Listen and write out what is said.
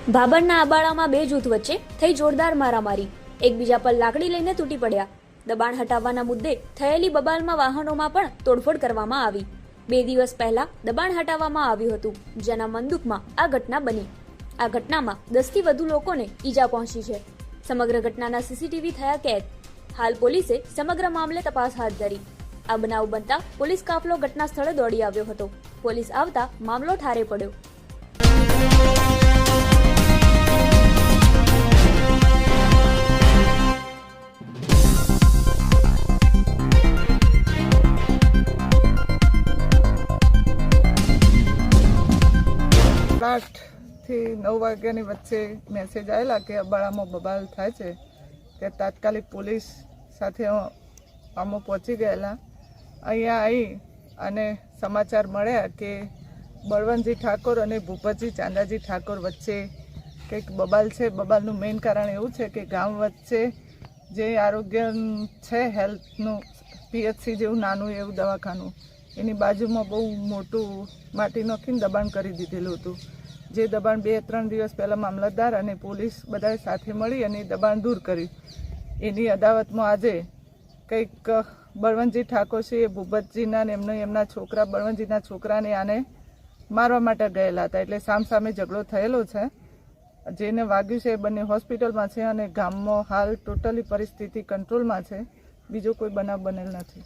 ભાબરના આબાળામાં બે જૂથ વચ્ચે થઈ જોરદાર મારામારી. એકબીજા પર લાકડી લઈને તૂટી પડ્યા. દબાણ હટાવવાના મુદ્દે થયેલી બબાલમાં વાહનોમાં પણ તોડફોડ કરવામાં આવી. 2 દિવસ પહેલા દબાણ હટાવવામાં આવ્યું હતું, જેના મનદુખમાં આ ઘટના બની. આ ઘટનામાં 10 થી વધુ લોકોને ઈજા પહોંચી છે. સમગ્ર ઘટનાના સીસીટીવી થયા કેદ. હાલ પોલીસે સમગ્ર મામલે તપાસ હાથ ધરી. આ બનાવ બનતા પોલીસ કાફલો ઘટના સ્થળે દોડી આવ્યો હતો. પોલીસ આવતા મામલો ઠારે પડ્યો. થી 9 વાગ્યાની વચ્ચે મેસેજ આવેલા કે અબાળામાં બબાલ થાય છે. તે તાત્કાલિક પોલીસ સાથે અમે પહોંચી ગયેલા. અહીંયા આવી અને સમાચાર મળ્યા કે બળવંતજી ઠાકોર અને ભૂપતજી ચાંદાજી ઠાકોર વચ્ચે કંઈક બબાલ છે. બબાલનું મેઇન કારણ એવું છે કે ગામ વચ્ચે જે આરોગ્ય છે, હેલ્થનું પીએચસી જેવું નાનું એવું દવાખાનું, એની બાજુમાં બહુ મોટું માટી નાખીને દબાણ કરી દીધેલું હતું. જે દબાણ 2-3 દિવસ પહેલાં મામલતદાર અને પોલીસ બધાએ સાથે મળી અને દબાણ દૂર કર્યું. એની અદાવતમાં આજે કંઈક બળવંતજી ઠાકોર છે એ ભૂપતજીના ને એમના છોકરા બળવંતજીના છોકરાને આને મારવા માટે ગયેલા હતા. એટલે સામસામે ઝઘડો થયેલો છે. જેને વાગ્યું છે એ બંને હોસ્પિટલમાં છે અને ગામમાં હાલ ટોટલી પરિસ્થિતિ કંટ્રોલમાં છે. બીજો કોઈ બનાવ બનેલ નથી.